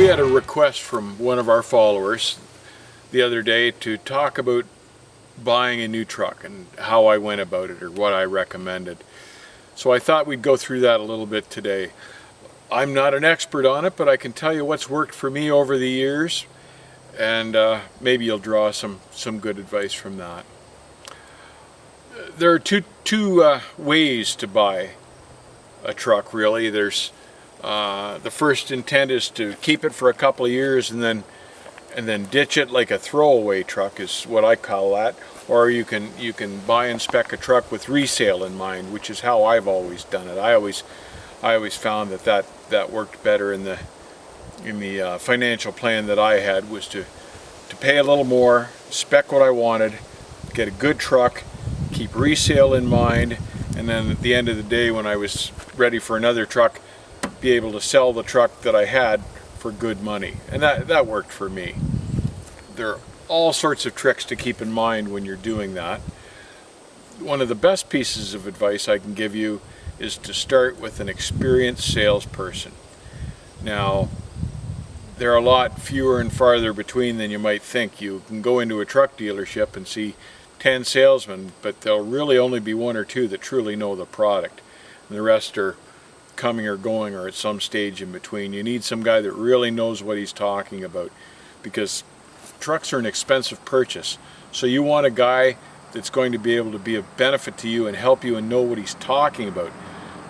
had a request from one of our followers the other day to talk about buying a new truck and how I went about it or what I recommended. So I thought we'd go through that a little bit today. I'm not an expert on it, but I can tell you what's worked for me over the years, and maybe you'll draw some good advice from that. There are two ways to buy a truck, really. There's the first intent is to keep it for a couple of years and then ditch it like a throwaway truck is what I call that. Or you can buy and spec a truck with resale in mind, which is how I've always done it. I always found that worked better in the financial plan that I had, was to pay a little more, spec what I wanted, get a good truck, keep resale in mind, and then at the end of the day when I was ready for another truck, be able to sell the truck that I had for good money. And that worked for me. There are all sorts of tricks to keep in mind when you're doing that. One of the best pieces of advice I can give you is to start with an experienced salesperson. Now, there are a lot fewer and farther between than you might think. You can go into a truck dealership and see 10 salesmen, but there'll really only be one or two that truly know the product. And the rest are coming or going or at some stage in between. You need some guy that really knows what he's talking about, because trucks are an expensive purchase. So you want a guy that's going to be able to be of benefit to you and help you and know what he's talking about.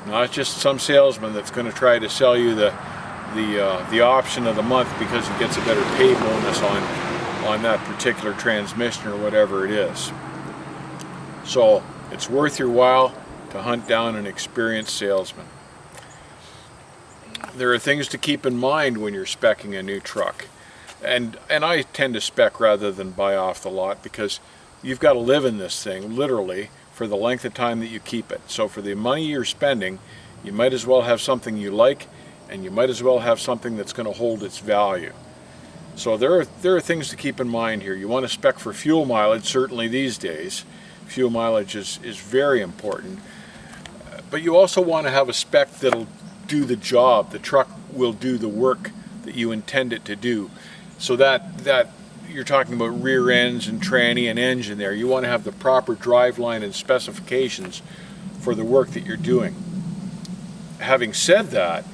Not just some salesman that's going to try to sell you the option of the month because he gets a better pay bonus on that particular transmission or whatever it is. So it's worth your while to hunt down an experienced salesman. There are things to keep in mind when you're speccing a new truck. And I tend to spec rather than buy off the lot, because you've got to live in this thing literally for the length of time that you keep it. So for the money you're spending, you might as well have something you like, and you might as well have something that's going to hold its value. So there are things to keep in mind here. You want to spec for fuel mileage, certainly these days. Fuel mileage is very important. But you also want to have a spec that'll do the job. The truck will do the work that you intend it to do. So that you're talking about rear ends and tranny and engine there. You want to have the proper driveline and specifications for the work that you're doing. Having said that,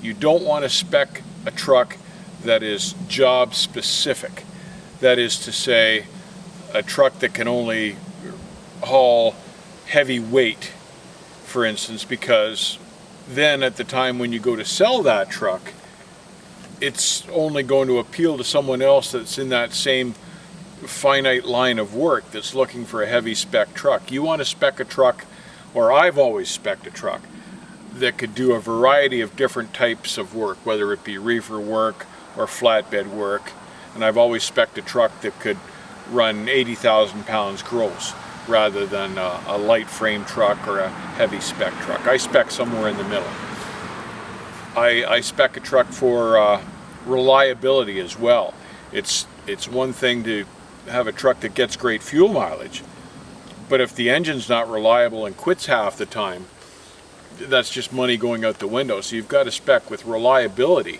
you don't want to spec a truck that is job specific. That is to say, a truck that can only haul heavy weight, for instance, because then at the time when you go to sell that truck, it's only going to appeal to someone else that's in that same finite line of work that's looking for a heavy spec truck. You want to spec a truck, or I've always spec'd a truck, that could do a variety of different types of work, whether it be reefer work or flatbed work. And I've always spec'd a truck that could run 80,000 pounds gross, rather than a light frame truck or a heavy spec truck. I spec somewhere in the middle. I spec a truck for reliability as well. It's one thing to have a truck that gets great fuel mileage, but if the engine's not reliable and quits half the time, that's just money going out the window. So you've got to spec with reliability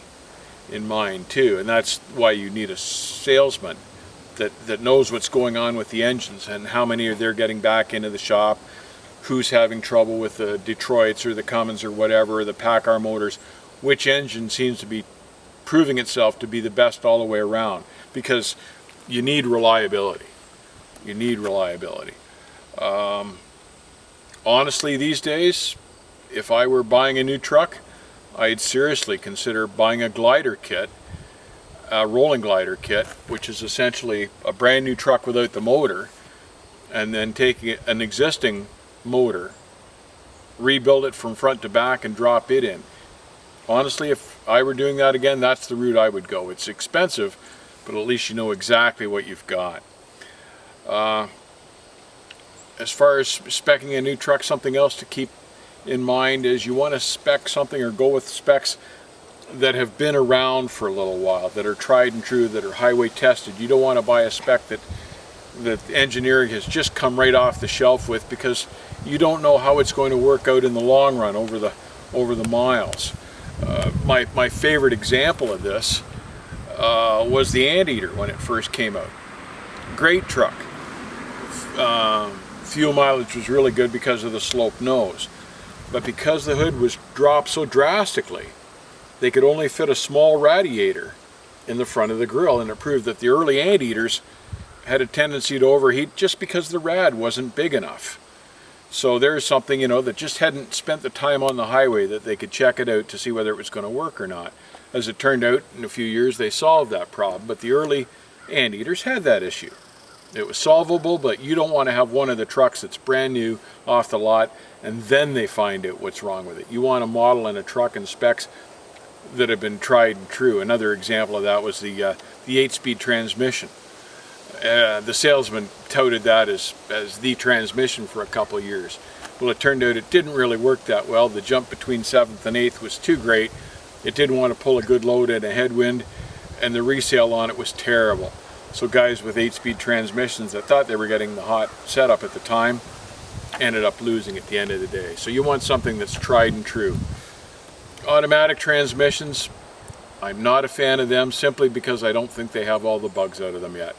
in mind too, and that's why you need a salesman that knows what's going on with the engines and how many are they're getting back into the shop, who's having trouble with the Detroits or the Cummins or whatever, or the PACCAR motors, which engine seems to be proving itself to be the best all the way around, because you need reliability. You need reliability. Honestly, these days, if I were buying a new truck, I'd seriously consider buying a glider kit, a rolling glider kit, which is essentially a brand new truck without the motor, and then taking an existing motor, rebuild it from front to back and drop it in. Honestly, if I were doing that again, that's the route I would go. It's expensive, but at least you know exactly what you've got. As far as speccing a new truck, something else to keep in mind is you want to spec something or go with specs that have been around for a little while, that are tried and true, that are highway tested. You don't want to buy a spec that engineering has just come right off the shelf with, because you don't know how it's going to work out in the long run over the miles. My favorite example of this was the Anteater when it first came out. Great truck. Fuel mileage was really good because of the sloped nose. But because the hood was dropped so drastically, they could only fit a small radiator in the front of the grill, and it proved that the early Anteaters had a tendency to overheat just because the rad wasn't big enough. So there's something, that just hadn't spent the time on the highway that they could check it out to see whether it was going to work or not. As it turned out, in a few years they solved that problem, but the early Anteaters had that issue. It was solvable, but you don't want to have one of the trucks that's brand new off the lot and then they find out what's wrong with it. You want a model and a truck and specs that have been tried and true. Another example of that was the 8-speed transmission. The salesman touted that as the transmission for a couple of years. Well, it turned out it didn't really work that well. The jump between 7th and 8th was too great. It didn't want to pull a good load in a headwind, and the resale on it was terrible. So guys with 8-speed transmissions that thought they were getting the hot setup at the time ended up losing at the end of the day. So you want something that's tried and true. Automatic transmissions, I'm not a fan of them simply because I don't think they have all the bugs out of them yet.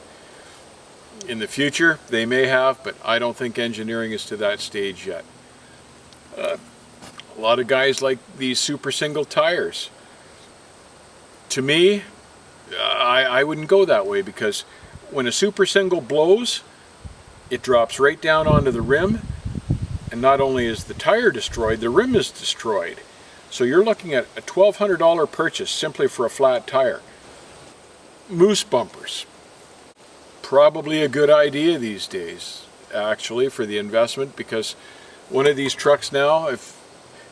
In the future, they may have, but I don't think engineering is to that stage yet. A lot of guys like these super single tires. To me, I wouldn't go that way, because when a super single blows, it drops right down onto the rim, and not only is the tire destroyed, the rim is destroyed. So you're looking at a $1,200 purchase simply for a flat tire. Moose bumpers. Probably a good idea these days, actually, for the investment, because one of these trucks now, if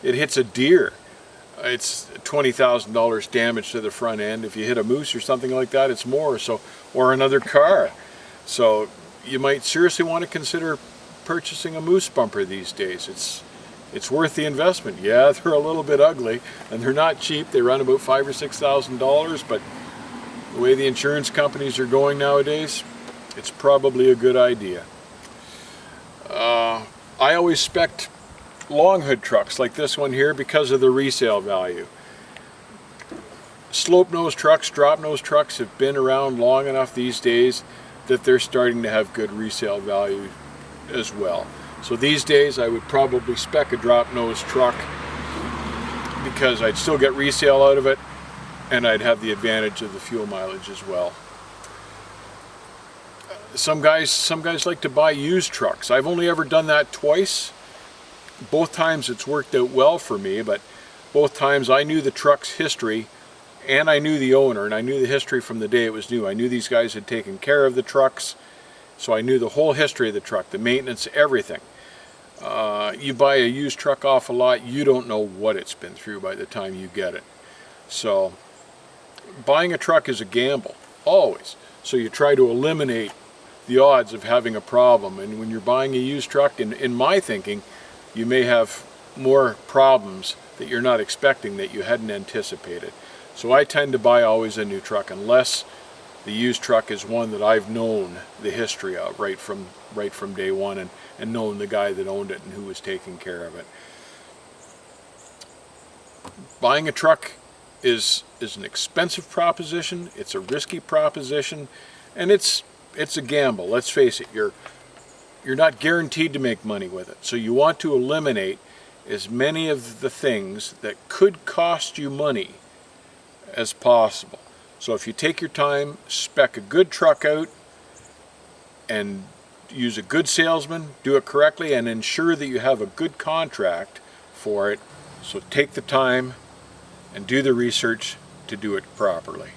it hits a deer, it's $20,000 damage to the front end. If you hit a moose or something like that, it's more. So, or another car. So you might seriously want to consider purchasing a moose bumper these days. It's worth the investment. Yeah, they're a little bit ugly and they're not cheap. They run about $5,000 or $6,000, but the way the insurance companies are going nowadays, it's probably a good idea. I always spec'd long hood trucks like this one here because of the resale value. Slope nose trucks, drop nose trucks have been around long enough these days that they're starting to have good resale value as well. So these days I would probably spec a drop nose truck because I'd still get resale out of it and I'd have the advantage of the fuel mileage as well. Some guys like to buy used trucks. I've only ever done that twice. Both times it's worked out well for me, but both times I knew the truck's history and I knew the owner, and I knew the history from the day it was new. I knew these guys had taken care of the trucks, so I knew the whole history of the truck, the maintenance, everything. You buy a used truck off a lot, you don't know what it's been through by the time you get it. So buying a truck is a gamble, always. So you try to eliminate the odds of having a problem, and when you're buying a used truck, in my thinking, you may have more problems that you're not expecting that you hadn't anticipated. So I tend to buy always a new truck unless the used truck is one that I've known the history of right from day one, and known the guy that owned it and who was taking care of it. Buying a truck is an expensive proposition, it's a risky proposition, and it's a gamble. Let's face it, you're not guaranteed to make money with it. So you want to eliminate as many of the things that could cost you money as possible. So if you take your time, spec a good truck out, and use a good salesman, do it correctly, and ensure that you have a good contract for it. So take the time and do the research to do it properly.